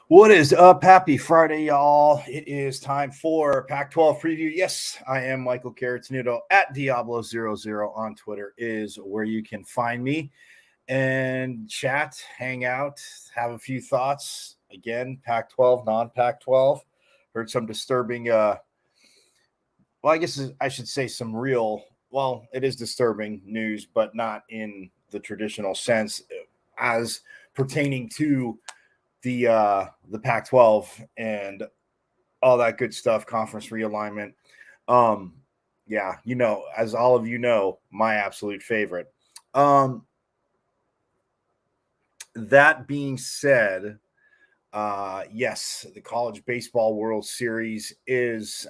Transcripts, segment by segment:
What is up? Happy Friday, y'all. It is time for Pac-12 Preview. Yes, I am Michael Caratanudo at Diablo00 on Twitter is where you can find me and chat, hang out, have a few thoughts. Again, Pac-12, non-Pac-12. Heard some disturbing, I guess I should say some real, it is disturbing news, but not in the traditional sense as pertaining to the Pac-12 and all that good stuff, conference realignment. Yeah, as all of you know, my absolute favorite. That being said, yes, the College Baseball World Series is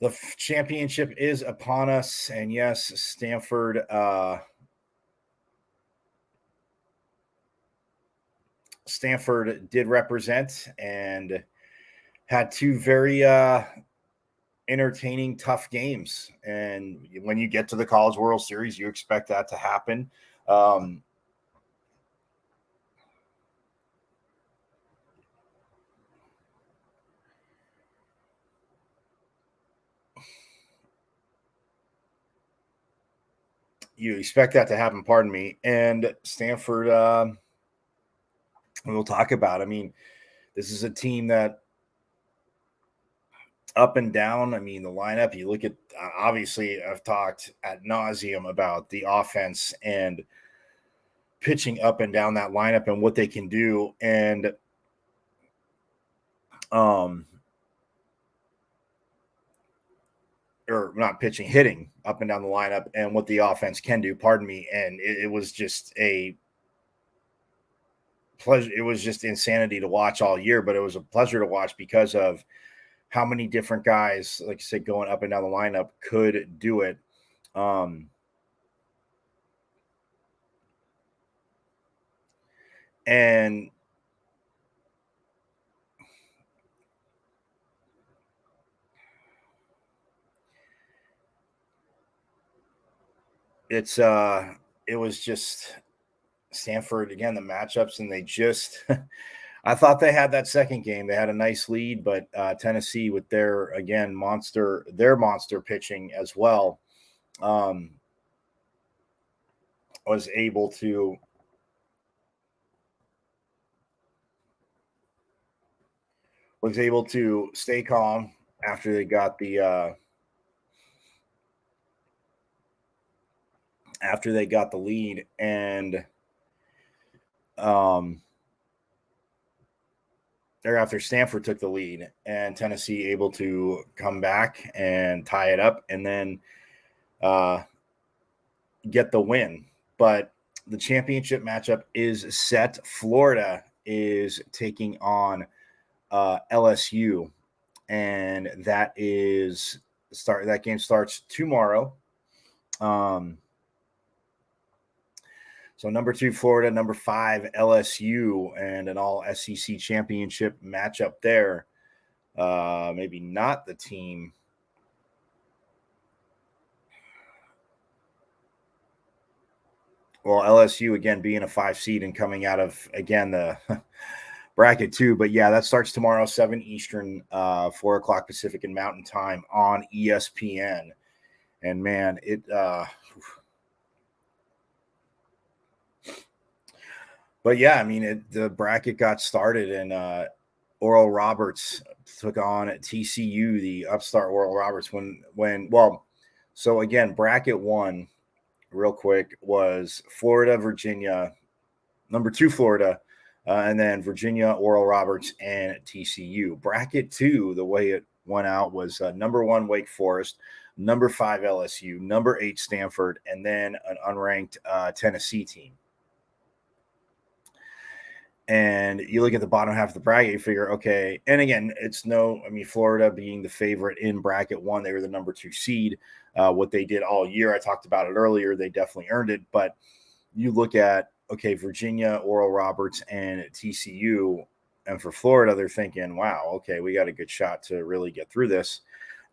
the championship is upon us, and yes, Stanford did represent and had two very entertaining, tough games. And when you get to the College World Series, you expect that to happen. You expect that to happen, pardon me. And Stanford, we'll talk about. I mean, this is a team that up and down. I mean, the lineup, you look at, obviously, I've talked ad nauseum about the offense and pitching up and down that lineup and what they can do. And, or not pitching, hitting up and down the lineup and what the offense can do, pardon me. And it was just a pleasure. It was just insanity to watch all year, but it was a pleasure to watch because of how many different guys, like I said, going up and down the lineup could do it. And it was just Stanford again, the matchups, and they just I thought they had that second game. They had a nice lead, but Tennessee with their monster pitching as well, was able to stay calm after they got the lead, and or after Stanford took the lead, and Tennessee able to come back and tie it up, and then get the win. But the championship matchup is set. Florida is taking on LSU, and that game starts tomorrow. So number 2, Florida, number 5, LSU, and an all SEC championship matchup there. Maybe not the team. Well, LSU, again, being a 5 seed and coming out of, again, the bracket 2. But, yeah, that starts tomorrow, 7 Eastern, 4 o'clock Pacific and Mountain Time on ESPN. And, man, it but, yeah, I mean, the bracket got started, and Oral Roberts took on TCU, the upstart Oral Roberts. So, again, bracket 1, real quick, was Florida, Virginia, number 2, Florida, and then Virginia, Oral Roberts, and TCU. Bracket 2, the way it went out was number 1, Wake Forest, number 5, LSU, number 8, Stanford, and then an unranked Tennessee team. And you look at the bottom half of the bracket, you figure, okay, and again, Florida being the favorite in bracket 1, they were the number 2 seed. What they did all year, I talked about it earlier, they definitely earned it. But you look at, okay, Virginia, Oral Roberts, and TCU, and for Florida, they're thinking, wow, okay, we got a good shot to really get through this.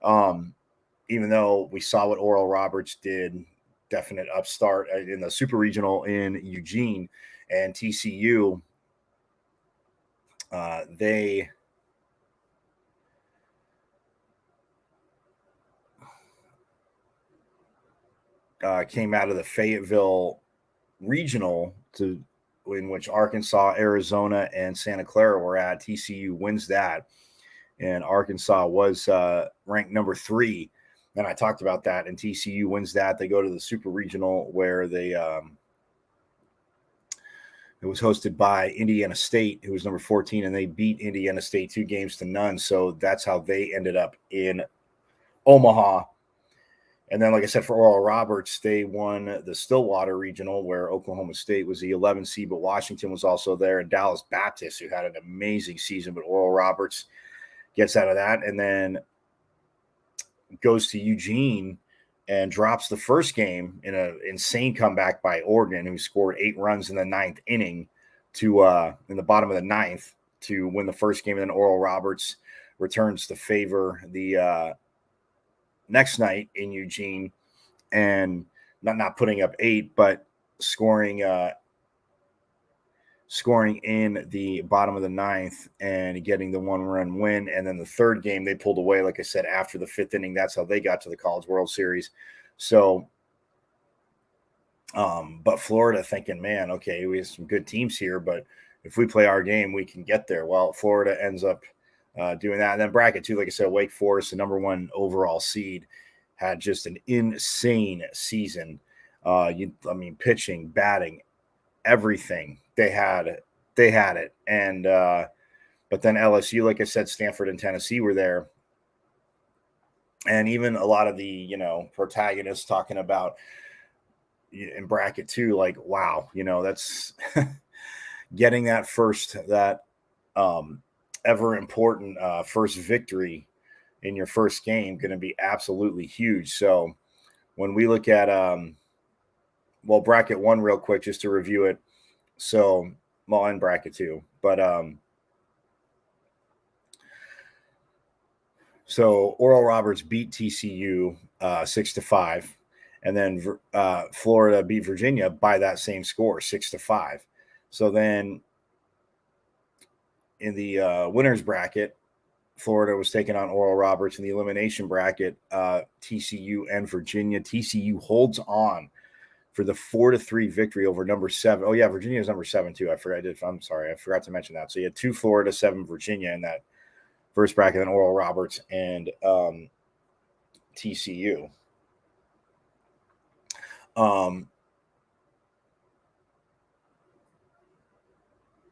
Even though we saw what Oral Roberts did definite upstart in the Super Regional in Eugene, and TCU. They came out of the Fayetteville Regional in which Arkansas, Arizona, and Santa Clara were at. TCU wins that, and Arkansas was ranked number 3. And I talked about that, and TCU wins that. They go to the Super Regional where they it was hosted by Indiana State, who was number 14, and they beat Indiana State 2-0. So that's how they ended up in Omaha. And then, like I said, for Oral Roberts, they won the Stillwater Regional, where Oklahoma State was the 11th seed, but Washington was also there, and Dallas Baptist, who had an amazing season, but Oral Roberts gets out of that and then goes to Eugene and drops the first game in an insane comeback by Oregon, who scored 8 runs in the 9th inning to in the bottom of the 9th to win the first game. And then Oral Roberts returns to favor the next night in Eugene, and not putting up 8, but scoring in the bottom of the 9th and getting the 1-run win. And then the third game they pulled away, like I said, after the 5th inning. That's how they got to the College World Series. So but Florida thinking, man, okay, we have some good teams here, but if we play our game, we can get there. Well, Florida ends up doing that. And then bracket 2, like I said, Wake Forest, the number 1 overall seed, had just an insane season. Pitching, batting, everything. They had it. And but then LSU, like I said, Stanford and Tennessee were there. And even a lot of the, protagonists talking about in bracket 2, like, wow, that's getting that ever important first victory in your first game going to be absolutely huge. So when we look at bracket 1 real quick, just to review it. So and bracket 2, but so Oral Roberts beat TCU 6-5, and then Florida beat Virginia by that same score, 6-5. So then in the winners bracket, Florida was taking on Oral Roberts. In the elimination bracket, TCU and Virginia. TCU holds on for the 4-3 victory over number 7. Oh yeah, Virginia is number 7 too. I'm sorry, I forgot to mention that. So you had 2 Florida, 7 Virginia in that first bracket, then Oral Roberts and TCU.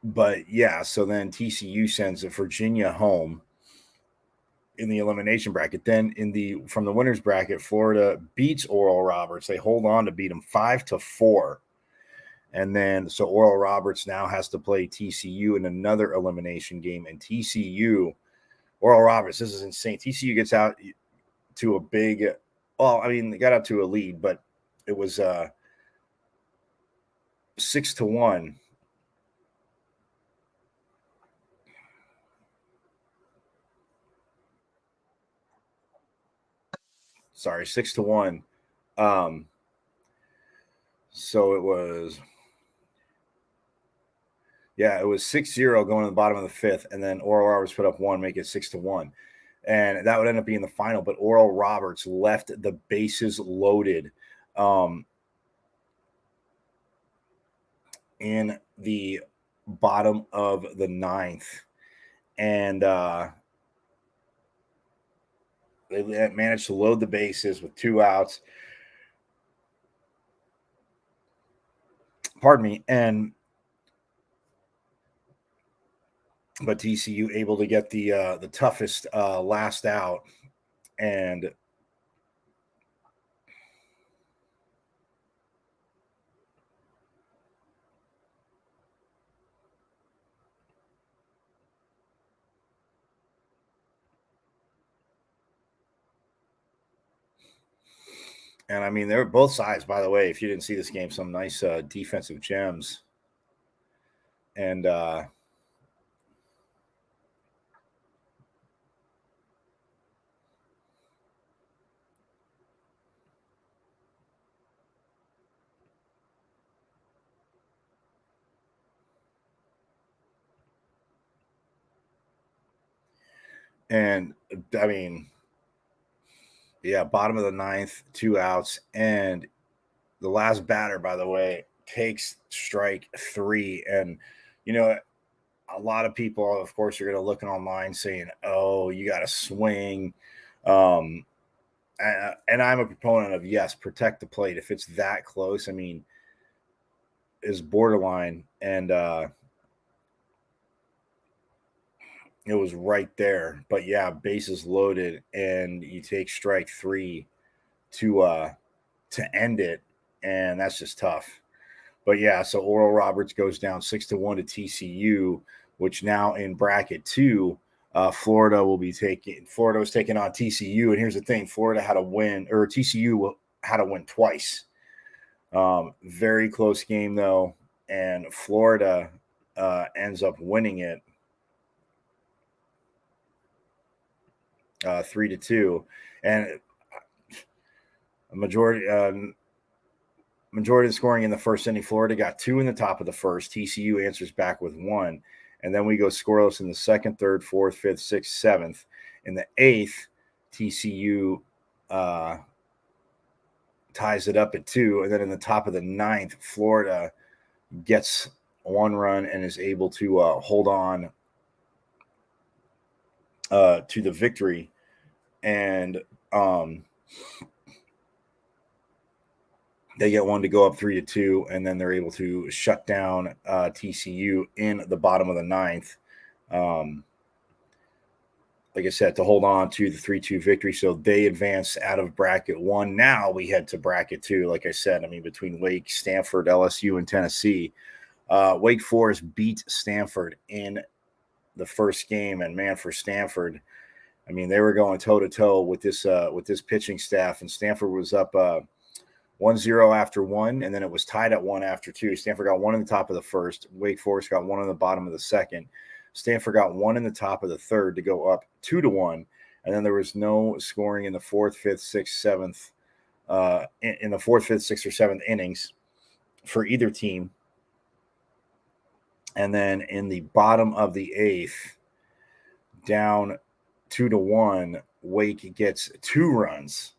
But yeah, so then TCU sends Virginia home in the elimination bracket. Then from the winners bracket, Florida beats Oral Roberts. They hold on to beat them 5-4. And then so Oral Roberts now has to play TCU in another elimination game. And Oral Roberts, this is insane. TCU gets out to a big, they got out to a lead, but it was 6-1. Sorry, 6-1. So it was 6-0 going to the bottom of the 5th, and then Oral Roberts put up 1, make it 6-1. And that would end up being the final, but Oral Roberts left the bases loaded in the bottom of the 9th. And they managed to load the bases with 2 outs. Pardon me. But TCU able to get the toughest last out, and they're both sides, by the way. If you didn't see this game, some nice defensive gems, and And I mean, yeah, bottom of the ninth, 2 outs. And the last batter, by the way, takes strike 3. And, a lot of people, of course, are going to look online saying, oh, you got to swing. And I'm a proponent of, yes, protect the plate. If it's that close, I mean, is borderline. And it was right there. But yeah, bases loaded, and you take strike 3 to end it. And that's just tough. But yeah, so Oral Roberts goes down 6-1 to TCU, which now in bracket 2, Florida was taking on TCU. And here's the thing: Florida had a win, or TCU had to win twice. Very close game though, and Florida ends up winning it 3-2, and a majority of the scoring in the first inning. Florida got 2 in the top of the first. TCU answers back with 1. And then we go scoreless in the second, third, fourth, fifth, sixth, seventh. In the eighth, TCU ties it up at 2. And then in the top of the ninth, Florida gets 1 run and is able to hold on to the victory. And they get 1 to go up 3-2, and then they're able to shut down TCU in the bottom of the ninth. Like I said, to hold on to the 3-2 victory. So they advance out of bracket 1. Now we head to bracket 2. Like I said, I mean, between Wake, Stanford, LSU, and Tennessee. Wake Forest beat Stanford in the first game. And man, for Stanford, I mean, they were going toe-to-toe with this pitching staff. And Stanford was up 1-0 after 1, and then it was tied at 1 after 2. Stanford got 1 in the top of the first. Wake Forest got 1 in the bottom of the second. Stanford got 1 in the top of the third to go up 2-1, and then there was no scoring in the fourth, fifth, sixth, seventh, in the fourth, fifth, sixth, or seventh innings for either team. And then in the bottom of the eighth, down 2-1, Wake gets 2 runs.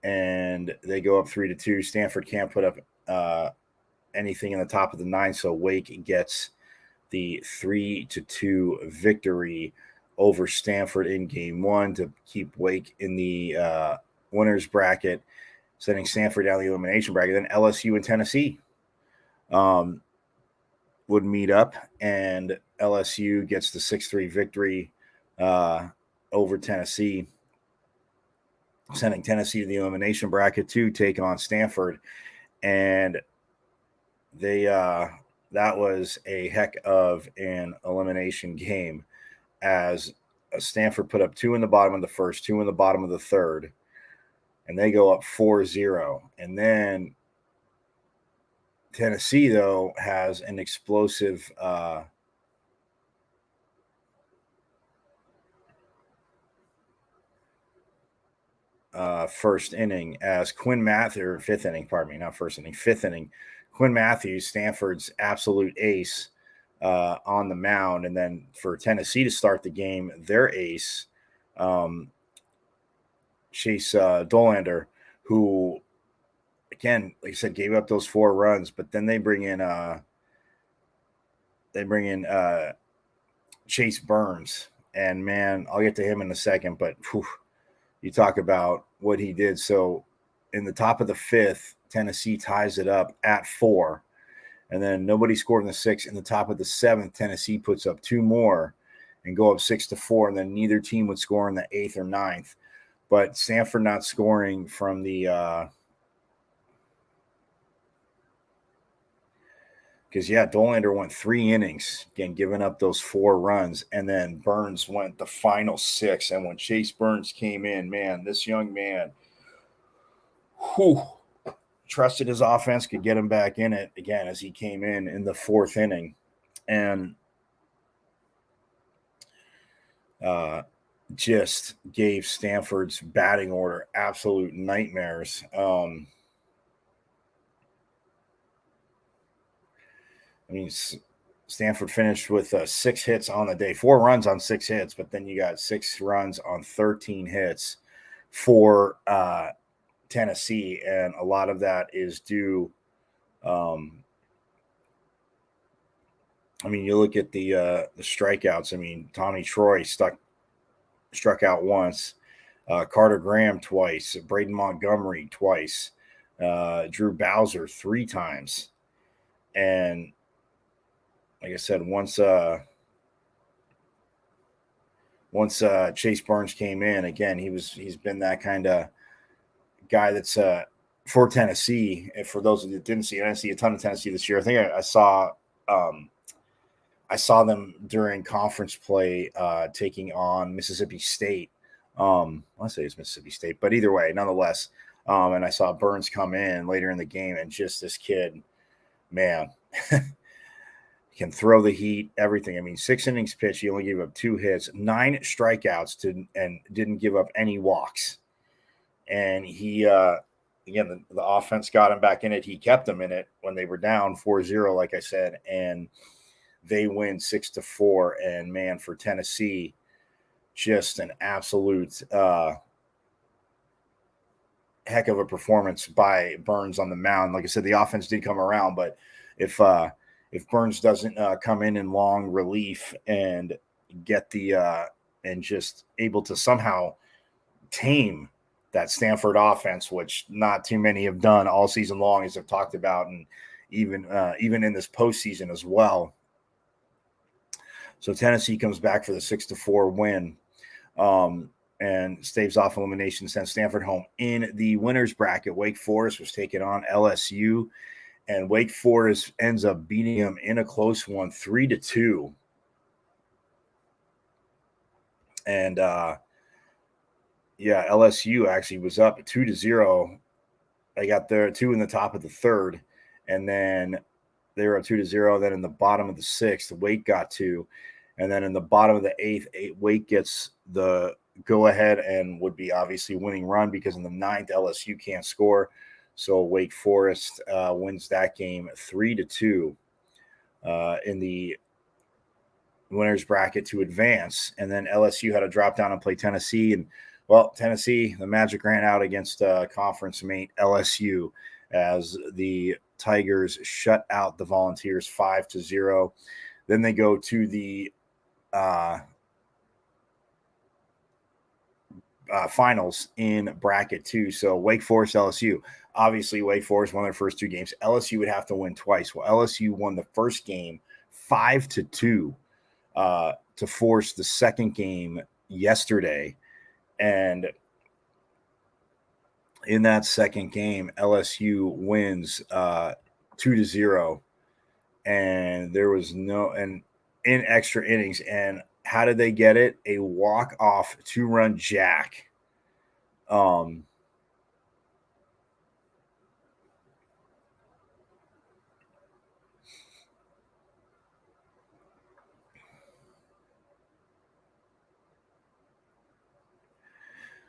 And they go up 3-2. Stanford can't put up anything in the top of the ninth, so Wake gets the 3-2 victory over Stanford in game 1 to keep Wake in the winners bracket, sending Stanford down the elimination bracket. Then LSU and Tennessee would meet up, and LSU gets the 6-3 victory over Tennessee, sending Tennessee to the elimination bracket to take on Stanford. And they that was a heck of an elimination game, as Stanford put up 2 in the bottom of the first, 2 in the bottom of the third, and they go up 4-0. And then Tennessee, though, has an explosive first inning, as Quinn Matthews, or fifth inning, pardon me, not first inning, fifth inning, Quinn Matthews, Stanford's absolute ace, on the mound. And then for Tennessee to start the game, their ace, Chase Dolander, who, again, like I said, gave up those 4 runs, but then they bring in Chase Burns. And man, I'll get to him in a second, but you talk about what he did. So in the top of the fifth, Tennessee ties it up at 4. And then nobody scored in the 6th. In the top of the 7th, Tennessee puts up 2 more and go up 6-4. And then neither team would score in the 8th or 9th. But Stanford not scoring from the because, yeah, Dolander went 3 innings, again, giving up those 4 runs. And then Burns went the final 6. And when Chase Burns came in, man, this young man trusted his offense, could get him back in it again as he came in the 4th inning. And just gave Stanford's batting order absolute nightmares. I mean, Stanford finished with 6 hits on the day, 4 runs on 6 hits, but then you got 6 runs on 13 hits for Tennessee, and a lot of that is due. I mean, you look at the strikeouts. I mean, Tommy Troy struck out once, Carter Graham twice, Braden Montgomery twice, Drew Bowser 3 times, and like I said, once Chase Burns came in again, he's been that kind of guy that's for Tennessee. And for those that didn't see, I didn't see a ton of Tennessee this year. I think I saw them during conference play taking on Mississippi State. I say it's Mississippi State, but either way, nonetheless. And I saw Burns come in later in the game, and just this kid, man, can throw the heat, everything. I mean, 6 innings pitched, he only gave up 2 hits, 9 strikeouts, and didn't give up any walks. And he, again, the offense got him back in it. He kept them in it when they were down 4-0, like I said, and they win 6-4. And man, for Tennessee, just an absolute heck of a performance by Burns on the mound. Like I said, the offense did come around, but if Burns doesn't come in long relief and get the and just able to somehow tame that Stanford offense, which not too many have done all season long, as I've talked about, and even in this postseason as well. So Tennessee comes back for the 6-4 win, and staves off elimination, sends Stanford home. In the winners bracket, Wake Forest was taking on LSU, and Wake Forest ends up beating them in a close one, 3-2. And LSU actually was up 2-0. They got their 2 in the top of the 3rd, and then they were up 2-0. Then in the bottom of the 6th, Wake got 2, and then in the bottom of the 8th, Wake gets the go ahead and would be obviously winning run, because in the 9th, LSU can't score. So Wake Forest wins that game 3-2 in the winners bracket to advance. And then LSU had to drop down and play Tennessee. And, well, Tennessee, the magic ran out against conference mate LSU as the Tigers shut out the Volunteers 5-0. Then they go to the finals in bracket 2. So Wake Forest, LSU. Obviously, Wake Forest won their first 2 games. LSU would have to win twice. Well, LSU won the first game 5-2 to force the second game yesterday. And in that second game, LSU wins 2-0. And there was in extra innings. And how did they get it? A walk-off 2-run jack.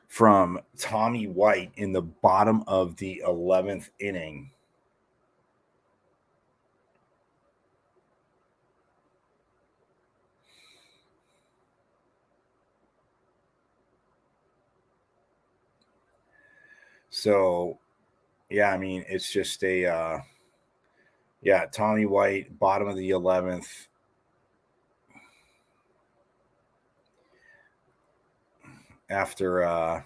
From Tommy White in the bottom of the 11th inning. So, yeah, I mean, it's just a, Tommy White, bottom of the 11th. After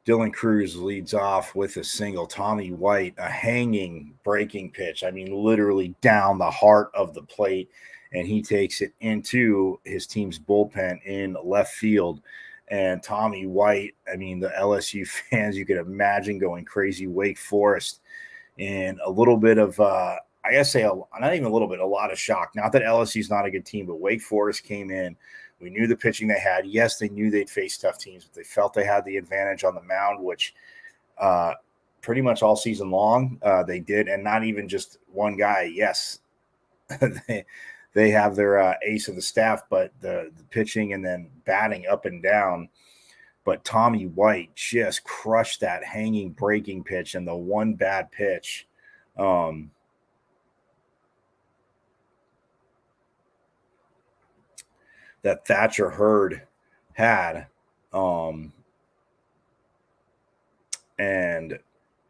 Dylan Cruz leads off with a single, Tommy White, a hanging breaking pitch. I mean, literally down the heart of the plate, and he takes it into his team's bullpen in left field. And Tommy White, I mean, the LSU fans, you could imagine going crazy. Wake Forest, and a little bit of, I guess, not even a little bit, a lot of shock. Not that LSU's not a good team, but Wake Forest came in. We knew the pitching they had. Yes, they knew they'd face tough teams, but they felt they had the advantage on the mound, which pretty much all season long they did, and not even just one guy. Yes, they have their ace of the staff, but the pitching and then batting up and down. But Tommy White just crushed that hanging breaking pitch and the one bad pitch. that Thatcher Hurd had. And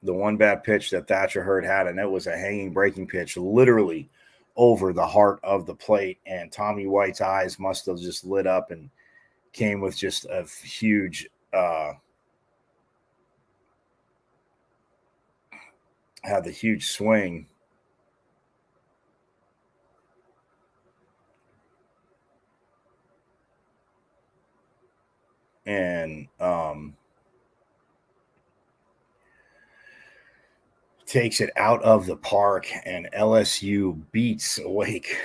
the one bad pitch that Thatcher Hurd had, and it was a hanging breaking pitch, literally over the heart of the plate. And Tommy White's eyes must have just lit up and came with just a huge had the huge swing. And takes it out of the park, and LSU beats Wake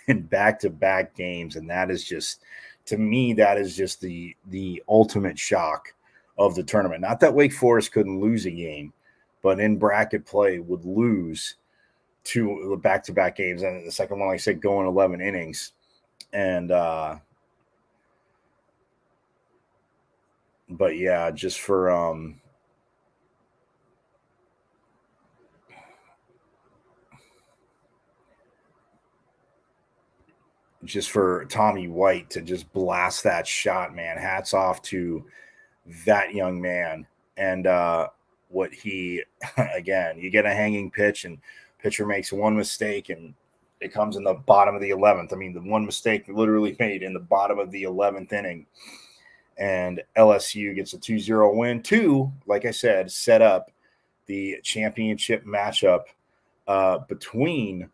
in back-to-back games. And that is just, to me, that is just the ultimate shock of the tournament. Not that Wake Forest couldn't lose a game, but in bracket play would lose two back-to-back games. And the second one, like I said, going 11 innings. And but yeah, just for Tommy White to just blast that shot, man. Hats off to that young man. And what he, again, you get a hanging pitch and pitcher makes one mistake and it comes in the bottom of the 11th. I mean, the one mistake literally made in the bottom of the 11th inning. And LSU gets a 2-0 win to, like I said, set up the championship matchup between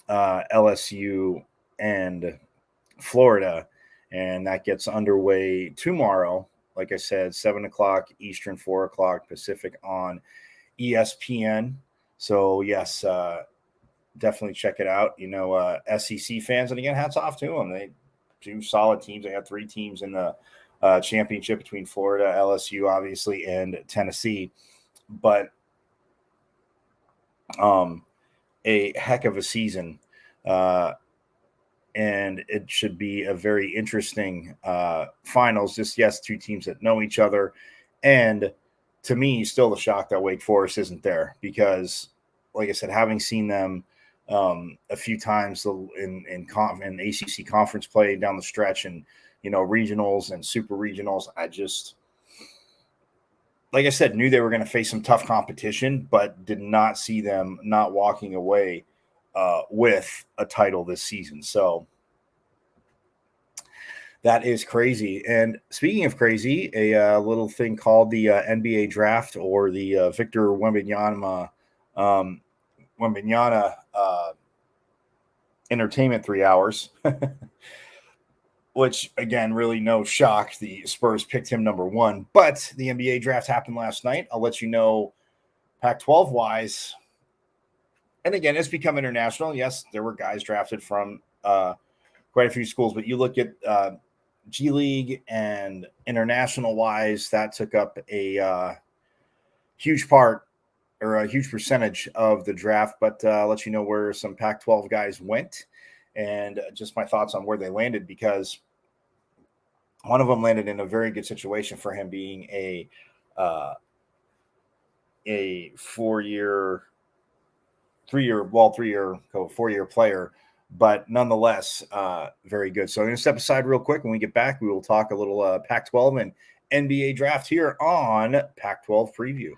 LSU and Florida. And that gets underway tomorrow. Like I said, 7 o'clock Eastern, 4 o'clock Pacific on ESPN. So, yes, definitely check it out. You know, SEC fans, and again, hats off to them. They do solid teams. They had 3 teams in the championship between Florida, LSU, obviously, and Tennessee. But a heck of a season. And it should be a very interesting finals. Just, yes, 2 teams that know each other. And to me, still the shock that Wake Forest isn't there because, like I said, having seen them a few times in ACC conference play down the stretch and, you know, regionals and super regionals, I just, like I said, knew they were going to face some tough competition, but did not see them not walking away with a title this season. So that is crazy. And speaking of crazy, a little thing called the NBA draft, or the Victor Wembanyama entertainment 3 hours, which, again, really no shock. The Spurs picked him number 1, but the NBA draft happened last night. I'll let you know Pac-12 wise. And again, it's become international. Yes, there were guys drafted from quite a few schools, but you look at G League and international wise, that took up a huge part, or a huge percentage of the draft. But I'll let you know where some Pac-12 guys went and just my thoughts on where they landed, because one of them landed in a very good situation for him, being a 4-year player, but nonetheless, very good. So I'm going to step aside real quick. When we get back, we will talk a little Pac-12 and NBA draft here on Pac-12 Preview.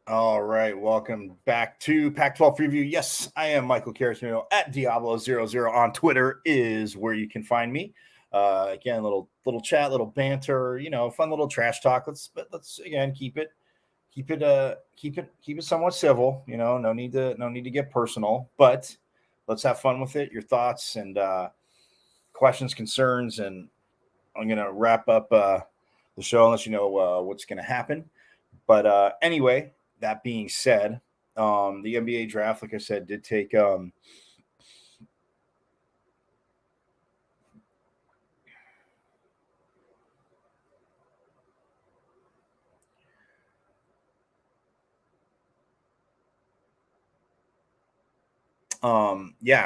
All right, welcome back to Pac-12 Preview. Yes, I am Michael Carrasino at Diablo00 on Twitter is where you can find me. Again, little chat, little banter, you know, fun little trash talk. Let's again keep it somewhat civil. You know, no need to get personal, but let's have fun with it. Your thoughts and questions, concerns, and I'm gonna wrap up the show and let you know what's gonna happen. But anyway, that being said, the NBA draft, like I said, did take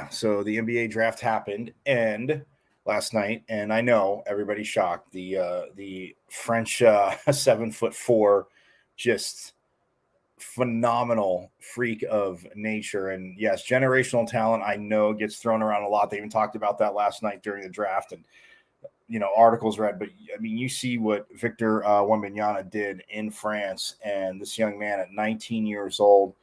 so the NBA draft happened and last night, and I know everybody's shocked. The French 7'4", just phenomenal freak of nature, and yes, generational talent. I know gets thrown around a lot. They even talked about that last night during the draft, and articles read. But I mean, you see what Victor Wembanyama did in France, and this young man at 19 years old.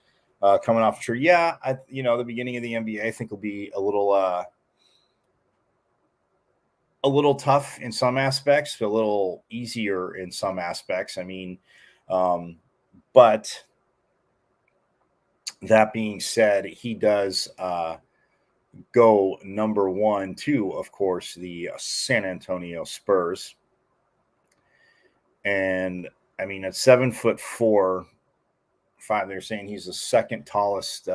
Coming off true, yeah. The beginning of the NBA, I think will be a little tough in some aspects, but a little easier in some aspects. I mean, but that being said, he does go number one to, of course, the San Antonio Spurs, and I mean at 7'4", 5. They're saying he's the second tallest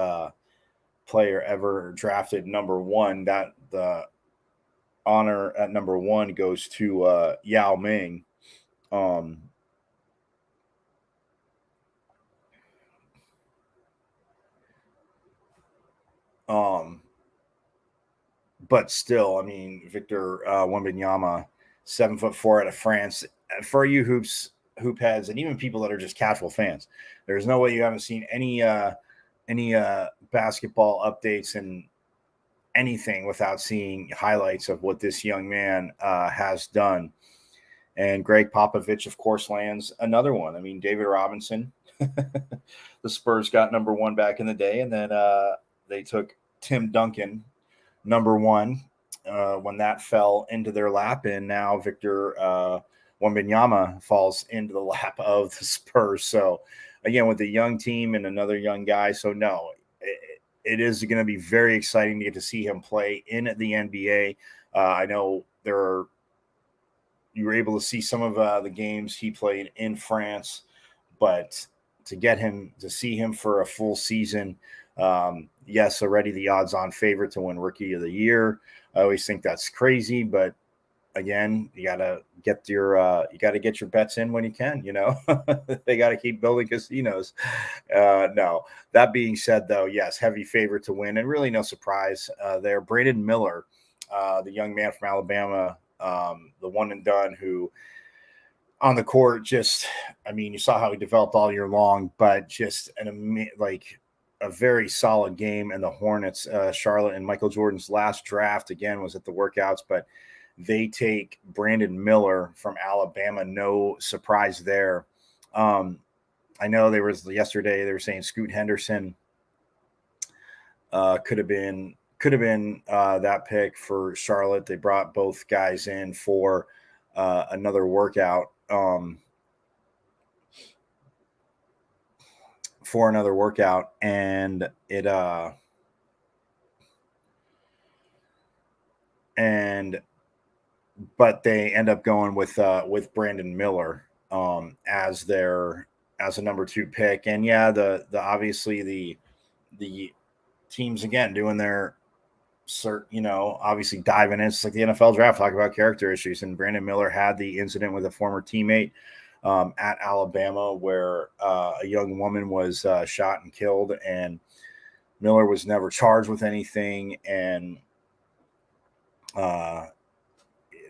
player ever drafted number one. That the honor at number one goes to Yao Ming. But still, I mean, Victor Wembanyama, 7'4" out of France. For you hoop heads, and even people that are just casual fans, there's no way you haven't seen any basketball updates and anything without seeing highlights of what this young man has done. And Greg Popovich, of course, lands another one. I mean, David Robinson, the Spurs got number one back in the day, and then they took Tim Duncan, number one, when that fell into their lap, and now Victor Wembanyama falls into the lap of the Spurs. So again, with a young team and another young guy, so no, it is going to be very exciting to get to see him play in the NBA. I know you were able to see some of the games he played in France, but to see him for a full season, yes, already the odds-on favorite to win Rookie of the Year. I always think that's crazy, but again, you gotta get your bets in when you can. They got to keep building casinos. No, that being said, though, yes, heavy favorite to win, and really no surprise there. Brandon Miller, the young man from Alabama, the one and done who on the court you saw how he developed all year long, but just a very solid game. And the Hornets, Charlotte, and Michael Jordan's last draft again was at the workouts, but they take Brandon Miller from Alabama. No surprise there. I know yesterday they were saying Scoot Henderson could have been that pick for Charlotte. They brought both guys in for another workout. And but they end up going with Brandon Miller as a number two pick. And yeah, the obviously the teams again doing their obviously diving in. It's like the NFL draft, talk about character issues. And Brandon Miller had the incident with a former teammate at Alabama where a young woman was shot and killed, and Miller was never charged with anything. And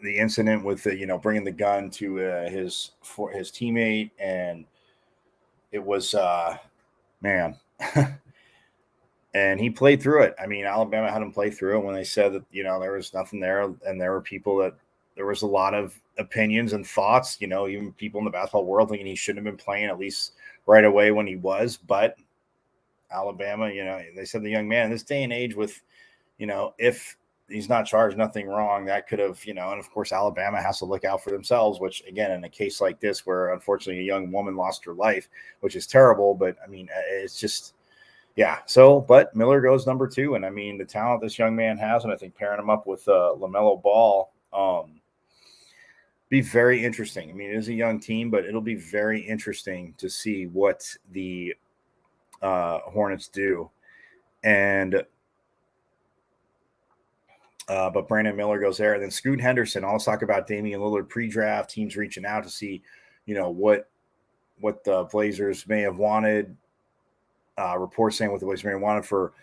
the incident with bringing the gun to his teammate, and it was man. And he played through it. I mean, Alabama had him play through it when they said that, there was nothing there. And there were there was a lot of opinions and thoughts, even people in the basketball world thinking he shouldn't have been playing at least right away when he was. But Alabama, they said the young man in this day and age with, if he's not charged, nothing wrong, that could have, and of course, Alabama has to look out for themselves, which again, in a case like this, where unfortunately a young woman lost her life, which is terrible. But I mean, it's just, yeah. So, but Miller goes number two, and I mean the talent this young man has, and I think pairing him up with LaMelo Ball, be very interesting. I mean, it is a young team, but it'll be very interesting to see what the Hornets do. And but Brandon Miller goes there. And then Scoot Henderson. I'll talk about Damian Lillard pre-draft. Teams reaching out to see, what the Blazers may have wanted. Reports saying what the Blazers may have wanted for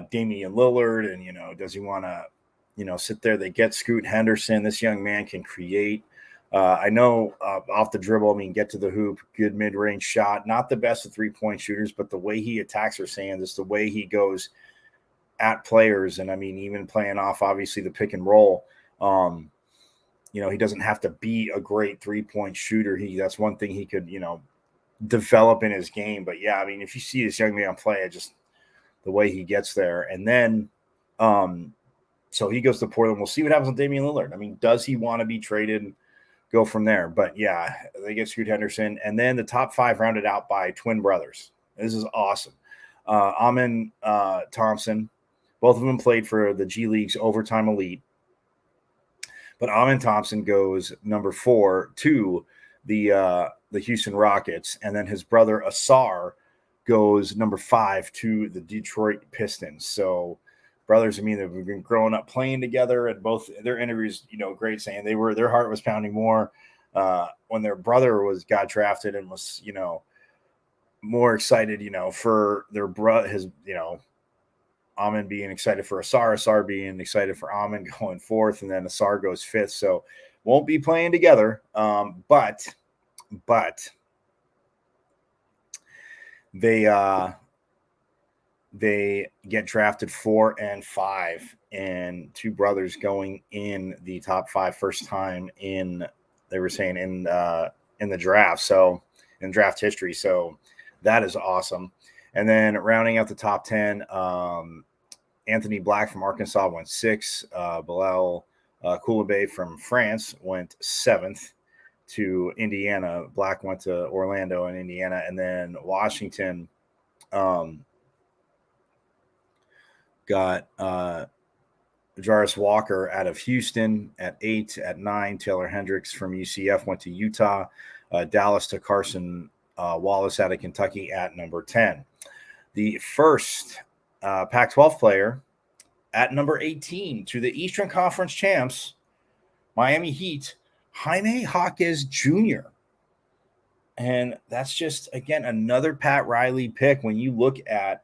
Damian Lillard. And, does he want to, sit there? They get Scoot Henderson. This young man can create. I know off the dribble, get to the hoop, good mid-range shot. Not the best of three-point shooters, but the way he attacks are saying this, the way he goes at players. And even playing off obviously the pick and roll, he doesn't have to be a great three-point shooter. That's one thing he could, develop in his game. But yeah, if you see this young man play, just the way he gets there. And then, so he goes to Portland. We'll see what happens with Damian Lillard. Does he want to be traded? Go from there. But yeah, they get Scoot Henderson. And then the top 5 rounded out by twin brothers. This is awesome. Amin Thompson. Both of them played for the G League's Overtime Elite. But Amin Thompson goes number 4 to the Houston Rockets. And then his brother Asar goes number 5 to the Detroit Pistons. So brothers, they've been growing up playing together, and both their interviews, great, saying their heart was pounding more when their brother got drafted and was, more excited, for their his, Amin being excited for Asar being excited for Amin going 4th, and then Asar goes 5th. So won't be playing together. But they get drafted 4 and 5, and 2 brothers going in the top 5 first time in the draft. So in draft history. So that is awesome. And then rounding out the top 10, Anthony Black from Arkansas went 6. Bilal Coulibaly from France went 7th to Indiana. Black went to Orlando and Indiana. And then Washington got Jarvis Walker out of Houston at 8. At 9, Taylor Hendricks from UCF went to Utah. Dallas to Carson Wallace out of Kentucky at number 10. The first Pac-12 player at number 18 to the Eastern Conference champs, Miami Heat, Jaime Jaquez Jr. And that's just, again, another Pat Riley pick. When you look at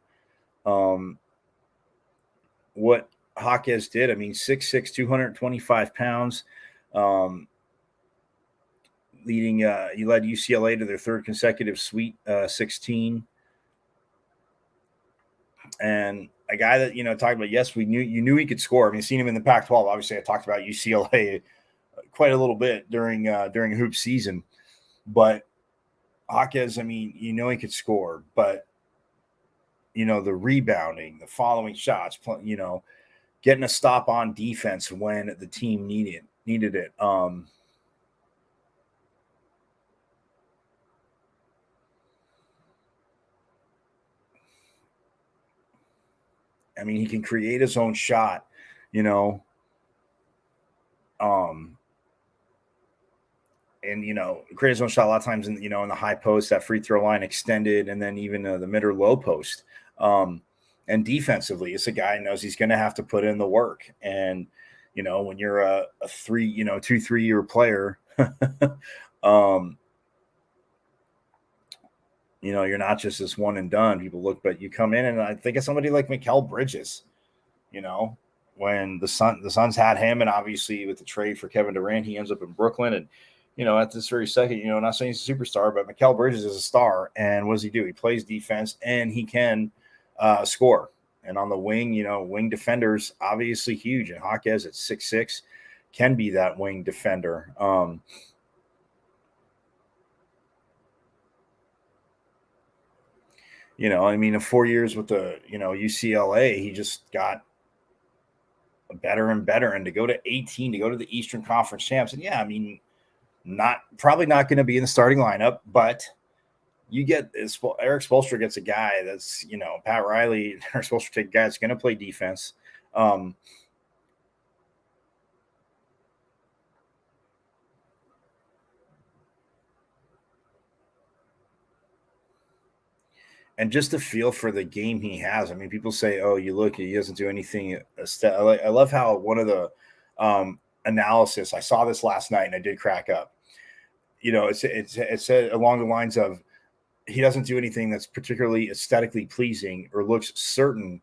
what Jaquez did, 6'6", 225 pounds, he led UCLA to their 3rd consecutive Sweet 16. And a guy that, talked about, yes, you knew he could score. Seen him in the Pac-12. Obviously, I talked about UCLA quite a little bit during hoop season. But Jaquez, he could score. But, the rebounding, the following shots, getting a stop on defense when the team needed it. He can create his own shot, and, create his own shot a lot of times in the high post, that free throw line extended, and then even the mid or low post. And defensively, it's a guy who knows he's going to have to put in the work. And, when you're a 2-3-year player, you're not just this one and done. People look, but you come in, and I think of somebody like Mikal Bridges, when the Suns had him, and obviously with the trade for Kevin Durant, he ends up in Brooklyn. And, at this very second, not saying he's a superstar, but Mikal Bridges is a star. And what does he do? He plays defense, and he can score. And on the wing, wing defenders, obviously huge. And Jaquez at 6'6" can be that wing defender. In 4 years with the, UCLA, he just got better and better. And to go to 18, to go to the Eastern Conference champs. And yeah, probably not going to be in the starting lineup, but you get Eric Spoelstra gets a guy that's, Pat Riley, Eric Spoelstra take a guy that's going to play defense. and just the feel for the game he has. I mean, people say, "Oh, you look, he doesn't do anything." I love how one of the analysis. I saw this last night, and I did crack up. It said along the lines of he doesn't do anything that's particularly aesthetically pleasing or looks certain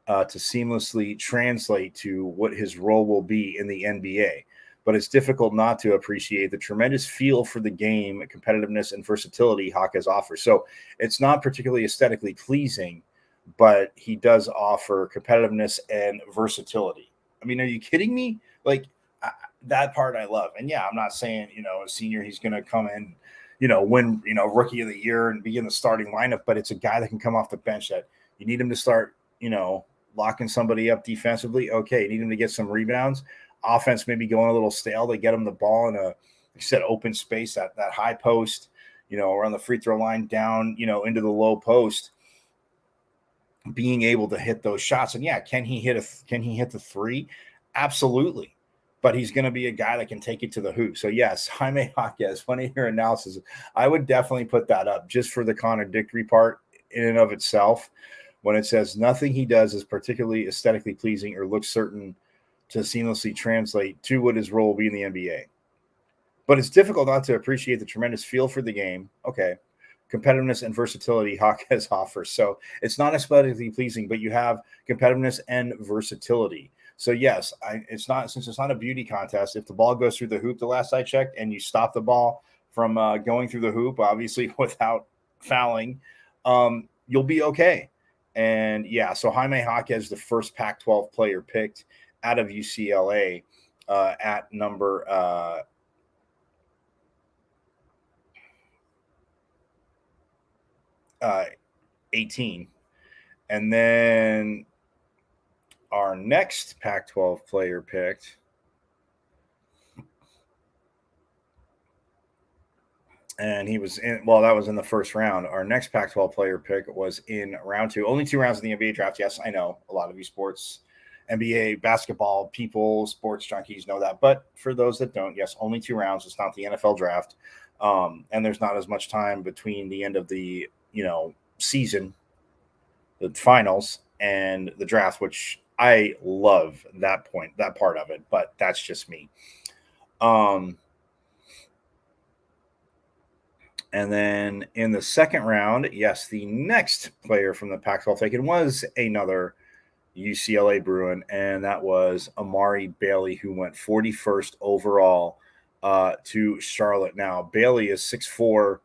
to seamlessly translate to what his role will be in the NBA. But it's difficult not to appreciate the tremendous feel for the game, competitiveness, and versatility Hawkes offers. So it's not particularly aesthetically pleasing, but he does offer competitiveness and versatility. I mean, are you kidding me? Like, that part I love. And yeah, I'm not saying, a senior, he's going to come in, win, rookie of the year and be in the starting lineup, but it's a guy that can come off the bench that you need him to start, locking somebody up defensively. Okay, you need him to get some rebounds. Offense maybe going a little stale. They get him the ball in like you said, open space, that high post, around the free throw line down, into the low post, being able to hit those shots. And yeah, can he hit the three? Absolutely. But he's going to be a guy that can take it to the hoop. So yes, Jaime Jaquez, funny your analysis. I would definitely put that up just for the contradictory part in and of itself. When it says nothing he does is particularly aesthetically pleasing or looks certain to seamlessly translate to what his role will be in the NBA. But it's difficult not to appreciate the tremendous feel for the game. Okay. Competitiveness and versatility Hawkes offers. So it's not aesthetically pleasing, but you have competitiveness and versatility. So yes, it's not, since it's not a beauty contest. If the ball goes through the hoop, the last I checked, and you stop the ball from going through the hoop, obviously without fouling, you'll be okay. And yeah, so Jaime Jaquez, the first Pac-12 player picked out of UCLA at number 18. And then our next Pac-12 player picked, and he was in, well, that was in the first round. Our next Pac-12 player pick was in round 2. Only 2 rounds in the NBA draft. Yes, I know a lot of you sports, NBA basketball people, sports junkies know that. But for those that don't, yes, only 2 rounds. It's not the NFL draft. And there's not as much time between the end of the, season, the finals, and the draft, which I love that part of it, but that's just me. And then in the second round, yes, the next player from the Pac-12 taken was another UCLA Bruin, and that was Amari Bailey, who went 41st overall to Charlotte. Now, Bailey is 6'4",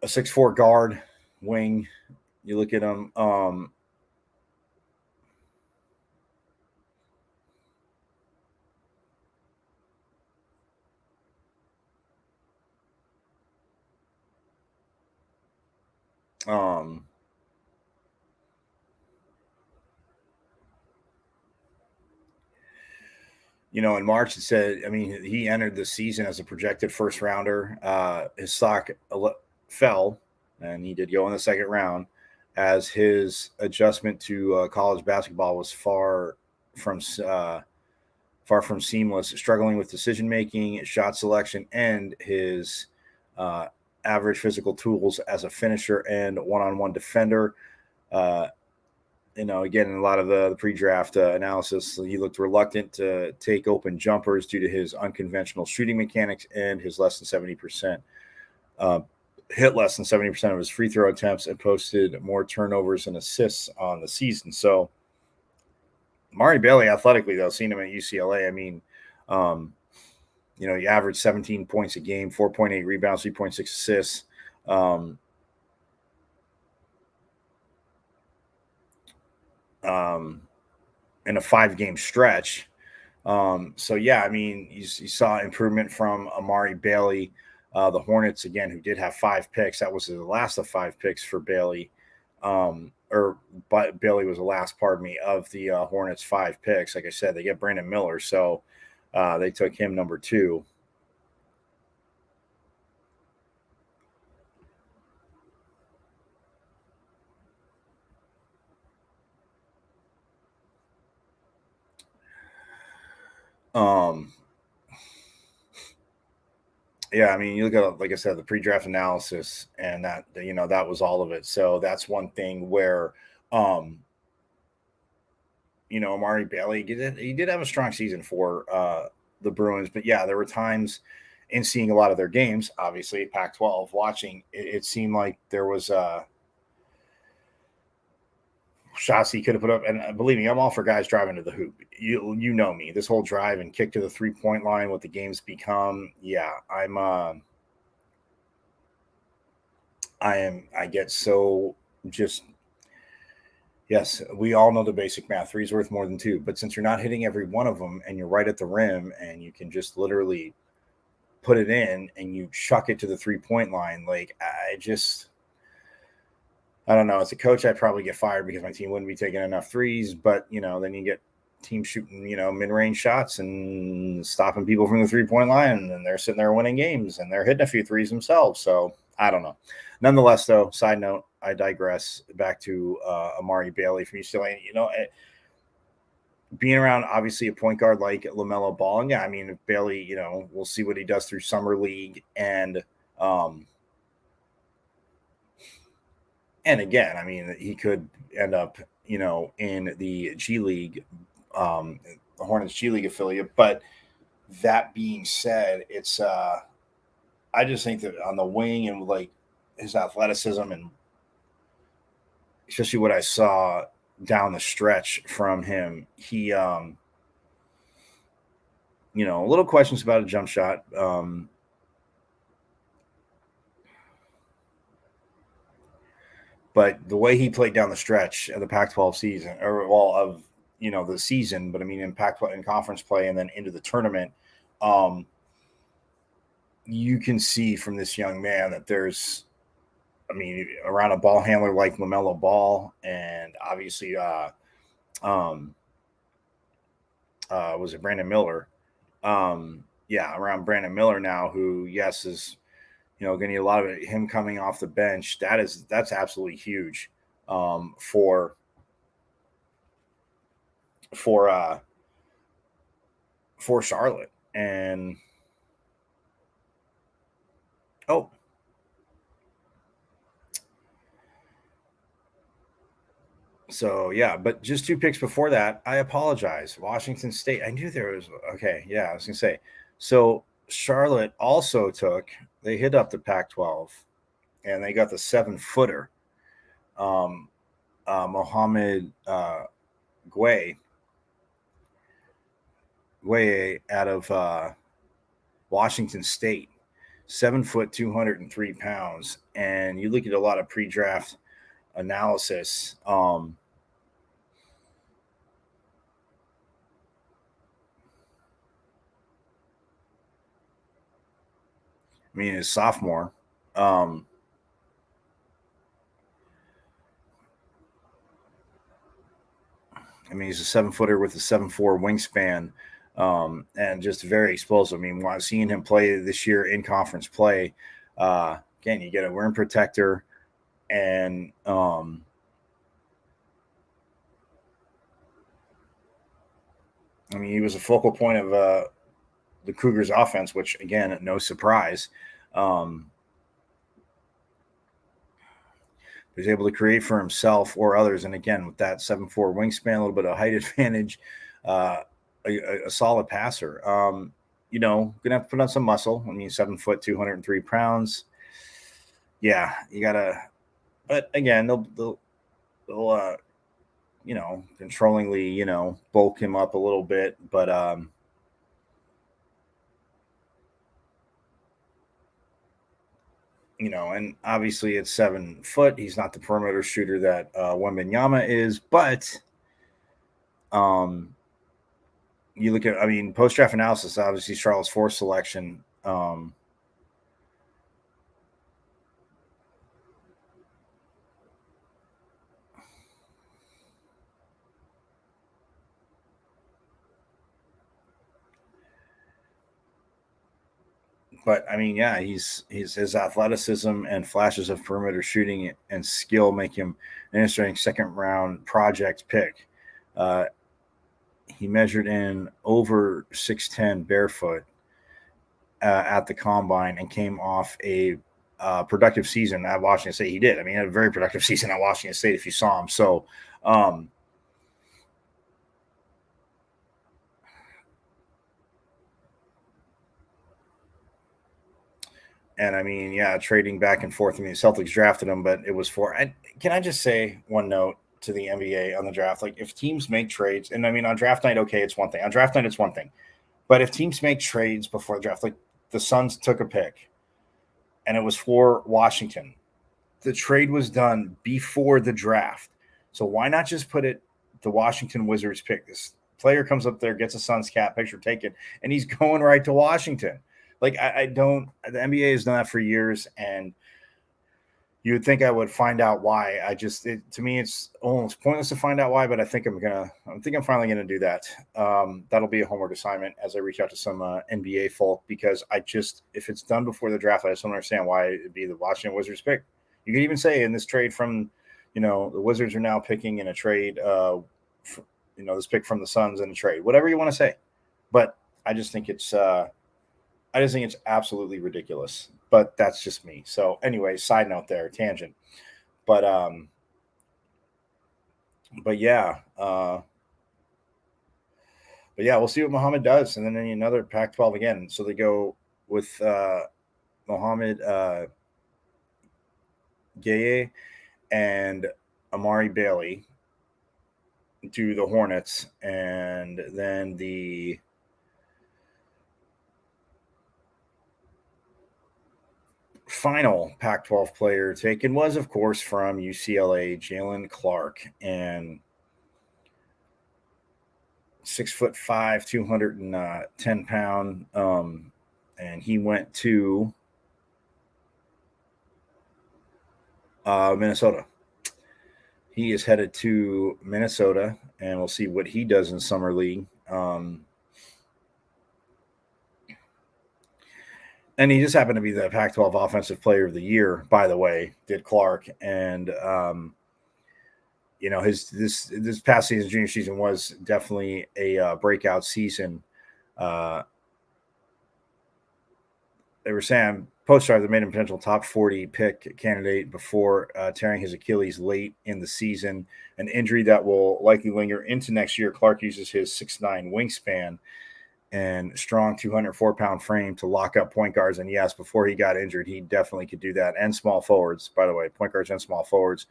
a 6'4" guard, wing. You look at him. In March, it said, I mean, he entered the season as a projected first rounder. His stock fell, and he did go in the second round, as his adjustment to college basketball was far from seamless, struggling with decision making, shot selection, and his average physical tools as a finisher and one-on-one defender. Again, in a lot of the pre-draft analysis, he looked reluctant to take open jumpers due to his unconventional shooting mechanics and his less than 70%. Hit less than 70% of his free throw attempts and posted more turnovers and assists on the season. So, Mari Bailey, athletically, though, seen him at UCLA, I mean, he averaged 17 points a game, 4.8 rebounds, 3.6 assists. In a 5-game stretch. So yeah, I mean, you saw improvement from Amari Bailey. The Hornets, again, who did have 5 picks. That was the last of 5 picks for Bailey. But Bailey was the last, of the Hornets' 5 picks. Like I said, they get Brandon Miller, so they took him number 2. Yeah, I mean, you look at, like I said, the pre-draft analysis, and that that was all of it. So that's one thing where, um, Amari Bailey he did have a strong season for the Bruins, but yeah, there were times in seeing a lot of their games, obviously Pac-12, watching it seemed like there was shots he could have put up. And believe me, I'm all for guys driving to the hoop. You know me, this whole drive and kick to the 3-point line, what the game's become. Yeah, I get so just yes, we all know the basic math. Three is worth more than two. But since you're not hitting every one of them and you're right at the rim and you can just literally put it in and you chuck it to the 3-point line, like I don't know. As a coach, I'd probably get fired because my team wouldn't be taking enough threes. But, then you get teams shooting, mid-range shots and stopping people from the 3-point line. And they're sitting there winning games and they're hitting a few threes themselves. So I don't know. Nonetheless, though, side note, I digress. Back to Amari Bailey from UCLA. Being around obviously a point guard like LaMelo Ball, and yeah, I mean, if Bailey, we'll see what he does through summer league, and again, I mean, he could end up, in the G League, the Hornets G League affiliate. But that being said, it's I just think that on the wing and like his athleticism and especially what I saw down the stretch from him, he a little questions about a jump shot. But the way he played down the stretch of the Pac-12 season, or well, of the season, but I mean in Pac-12 in conference play and then into the tournament, you can see from this young man that there's, I mean, around a ball handler like LaMelo Ball, and obviously, was it Brandon Miller? Yeah, around Brandon Miller now, who yes is going to need a lot of it. Him coming off the bench, that's absolutely huge for for uh, for Charlotte. And oh, so yeah, but just 2 picks before that, I apologize. Washington State. I knew there was okay. Yeah, I was gonna say. So Charlotte also took. They hit up the Pac-12, and they got the 7-footer, Mohammed Gueye out of Washington State, 7 foot, 203 pounds. And you look at a lot of pre-draft analysis. I mean, his sophomore. I mean, he's a 7-footer with a 7'4" wingspan, and just very explosive. I mean, while seeing him play this year in conference play, again, you get a rim protector, and I mean, he was a focal point of the Cougars' offense, which again, no surprise. He's able to create for himself or others, and again, with that 7'4" wingspan, a little bit of height advantage, a solid passer. Gonna have to put on some muscle. I mean, 7 foot, 203 pounds. Yeah, you gotta. But again, they'll controllingly, bulk him up a little bit. But and obviously it's 7 foot. He's not the perimeter shooter that Wembanyama is, but you look at, I mean, post draft analysis, obviously Charlotte's fourth selection. But I mean, yeah, he's his athleticism and flashes of perimeter shooting and skill make him an interesting second round project pick. He measured in over 6'10" barefoot at the combine and came off a productive season at Washington State. He did. I mean, he had a very productive season at Washington State if you saw him. So, and I mean, yeah, trading back and forth. I mean, the Celtics drafted him, but it was for. And can I just say one note to the NBA on the draft? Like, if teams make trades, and I mean, on draft night, okay, it's one thing. On draft night, it's one thing. But if teams make trades before the draft, like the Suns took a pick, and it was for Washington, the trade was done before the draft. So why not just put it the Washington Wizards pick? This player comes up there, gets a Suns cap, picture taken, and he's going right to Washington. Like I don't. The NBA has done that for years, and you would think I would find out why. To me, it's almost pointless to find out why. But I think I'm finally gonna do that. That'll be a homework assignment as I reach out to some NBA folk, because if it's done before the draft, I just don't understand why it'd be the Washington Wizards pick. You could even say in this trade from, the Wizards are now picking in a trade, this pick from the Suns in a trade, whatever you want to say. But I just think it's absolutely ridiculous. But that's just me. So anyway, side note there, tangent. But yeah. We'll see what Muhammad does. And then another Pac-12 again. So they go with Muhammad Gaye and Amari Bailey to the Hornets, and then the final Pac-12 player taken was, of course, from UCLA, Jalen Clark, and 6'5", 210 pound, and he went to Minnesota. He is headed to Minnesota, and we'll see what he does in summer league. And he just happened to be the Pac-12 Offensive Player of the Year, by the way, did Clark. And his this past season, junior season, was definitely a breakout season. They were saying post-draft that made him potential top 40 pick candidate before tearing his Achilles late in the season, an injury that will likely linger into next year. Clark uses his 6'9" wingspan and strong 204-pound frame to lock up point guards. And yes, before he got injured, he definitely could do that. And small forwards, by the way, point guards and small forwards.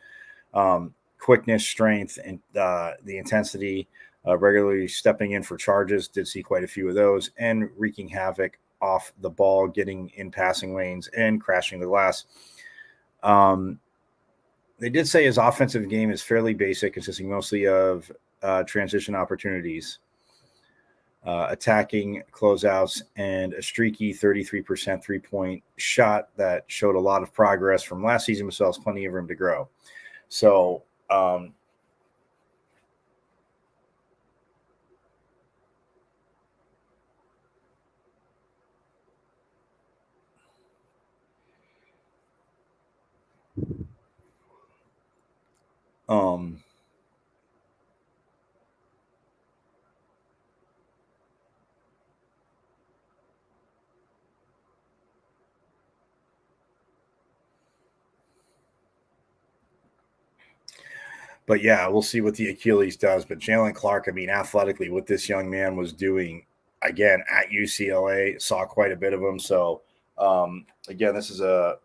Quickness, strength, and the intensity, regularly stepping in for charges. Did see quite a few of those, and wreaking havoc off the ball, getting in passing lanes, and crashing the glass. They did say his offensive game is fairly basic, consisting mostly of transition opportunities, attacking closeouts, and a streaky 33% three-point shot that showed a lot of progress from last season, but still has plenty of room to grow. So, but yeah, we'll see what the Achilles does. But Jalen Clark, I mean, athletically, what this young man was doing, again, at UCLA, saw quite a bit of him. So, again, this is a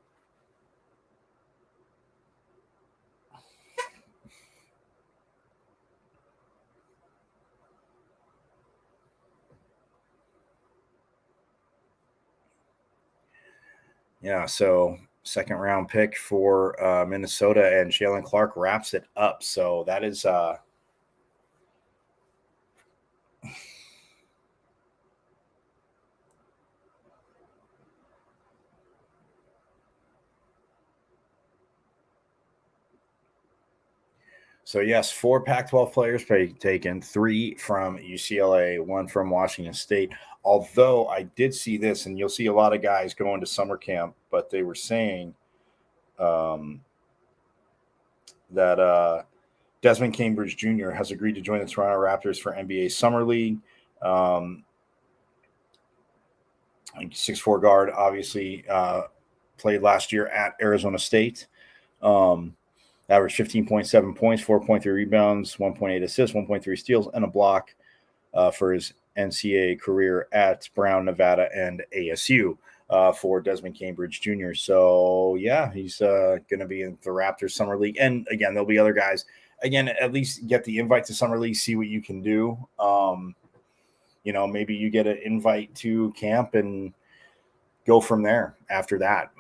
so second round pick for Minnesota, and Jalen Clark wraps it up. So that is so yes, 4 Pac-12 players taken, 3 from UCLA, 1 from Washington State. Although I did see this, and you'll see a lot of guys going to summer camp, but they were saying that Desmond Cambridge Jr. has agreed to join the Toronto Raptors for NBA Summer League. 6'4" guard, obviously played last year at Arizona State. Averaged 15.7 points, 4.3 rebounds, 1.8 assists, 1.3 steals, and a block for his NCAA career at Brown, Nevada, and ASU for Desmond Cambridge Jr. So, yeah, he's going to be in the Raptors Summer League. And, again, there'll be other guys. Again, at least get the invite to Summer League, see what you can do. Maybe you get an invite to camp and go from there after that.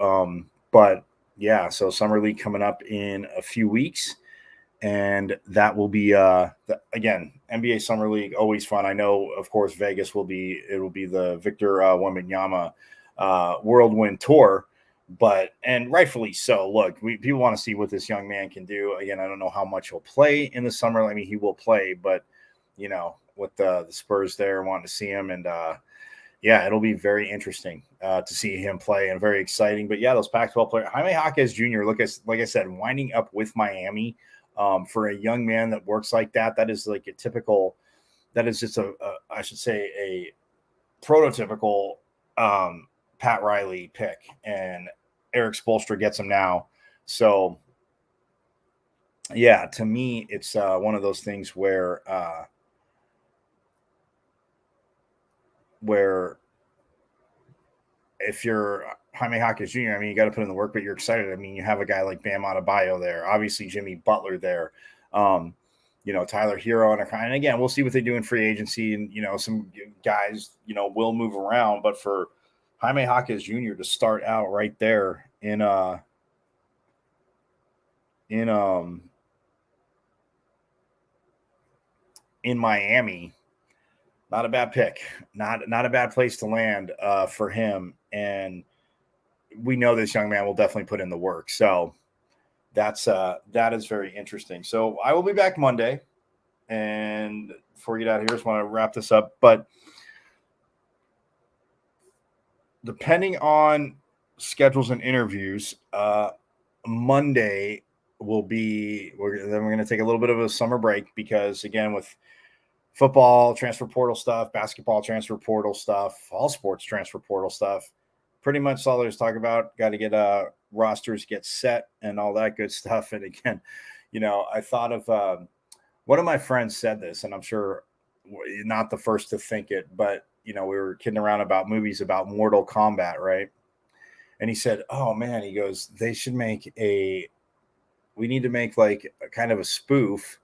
But, yeah, so Summer League coming up in a few weeks. And that will be again, NBA Summer League, always fun. I know, of course, Vegas will be the Victor Wembanyama Whirlwind Tour, and rightfully so. Look, people want to see what this young man can do. Again, I don't know how much he'll play in the summer. I mean, he will play, but with the Spurs there, wanting to see him, and yeah, it'll be very interesting to see him play and very exciting. But yeah, those Pac-12 players, Jaime Jaquez Jr., like I said, winding up with Miami. For a young man that works like that is like that is just I should say a prototypical Pat Riley pick, and Eric Spoelstra gets him now. So yeah, to me, it's one of those things where if you're Jaime Jaquez Jr., I mean, you got to put in the work, but you're excited. I mean, you have a guy like Bam Adebayo there, obviously Jimmy Butler there, Tyler Hero, and again, we'll see what they do in free agency, and some guys, will move around. But for Jaime Jaquez Jr. to start out right there in Miami, not a bad pick, not a bad place to land for him. And we know this young man will definitely put in the work. So that is very interesting. So I will be back Monday. And before we get out of here, I just want to wrap this up. But depending on schedules and interviews, Monday will be, we're going to take a little bit of a summer break because, again, with football transfer portal stuff, basketball transfer portal stuff, all sports transfer portal stuff, pretty much all there's talk about. Got to get rosters get set and all that good stuff. And again, I thought of one of my friends said this, and I'm sure not the first to think it, but we were kidding around about movies about Mortal Kombat, right? And he said, "Oh man," he goes, we need to make like a kind of a spoof,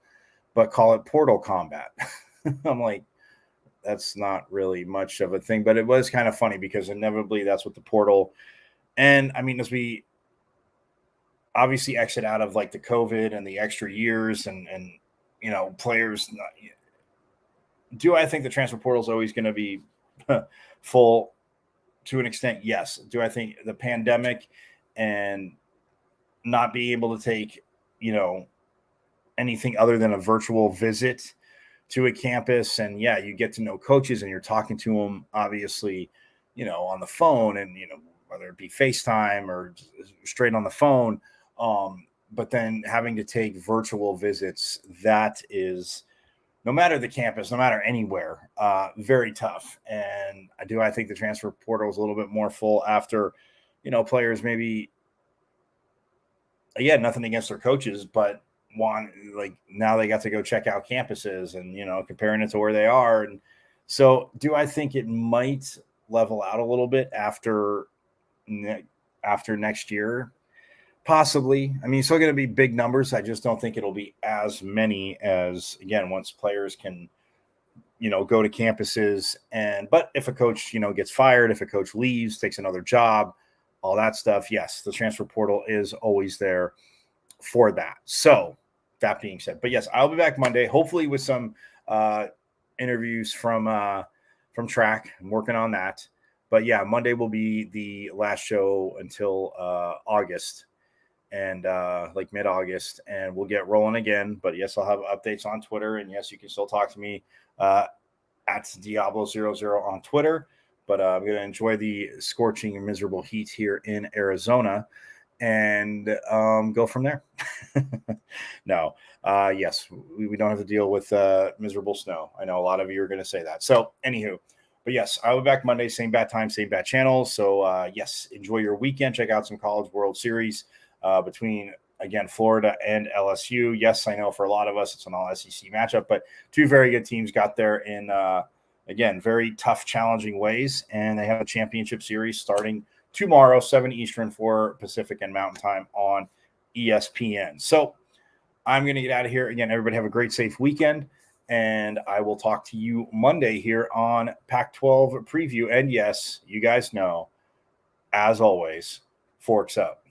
but call it Portal Combat." I'm like, that's not really much of a thing, but it was kind of funny because inevitably that's what the portal. And I mean, as we obviously exit out of like the COVID and the extra years and players, do I think the transfer portal is always going to be full to an extent? Yes. Do I think the pandemic and not be able to take, anything other than a virtual visit to a campus, and yeah, you get to know coaches and you're talking to them, obviously, on the phone, and whether it be FaceTime or straight on the phone, but then having to take virtual visits, that is, no matter the campus, no matter anywhere, very tough. And I think the transfer portal is a little bit more full after, players maybe, again, nothing against their coaches, but now they got to go check out campuses and comparing it to where they are. And so do I think it might level out a little bit after next year? Possibly. I mean, it's still going to be big numbers. I just don't think it'll be as many as, again, once players can go to campuses. But if a coach gets fired, if a coach leaves, takes another job, all that stuff, yes, the transfer portal is always there for that. So that being said, but yes, I'll be back Monday, hopefully with some interviews from track. I'm working on that. But yeah, Monday will be the last show until August and like mid-August, and we'll get rolling again. But yes, I'll have updates on Twitter, and yes, you can still talk to me at Diablo00 on Twitter. But I'm going to enjoy the scorching and miserable heat here in Arizona and go from there. No, yes, we don't have to deal with miserable snow. I know a lot of you are going to say that. So, anywho, But yes, I'll be back Monday, same bat time, same bat channel. So yes, enjoy your weekend. Check out some College World Series between, again, Florida and LSU. Yes, I know for a lot of us it's an all SEC matchup, but two very good teams got there in, again, very tough, challenging ways. And they have a championship series starting tomorrow, 7 Eastern, 4 Pacific and Mountain Time on ESPN. So I'm going to get out of here. Again, everybody have a great, safe weekend. And I will talk to you Monday here on Pac-12 Preview. And yes, you guys know, as always, forks up.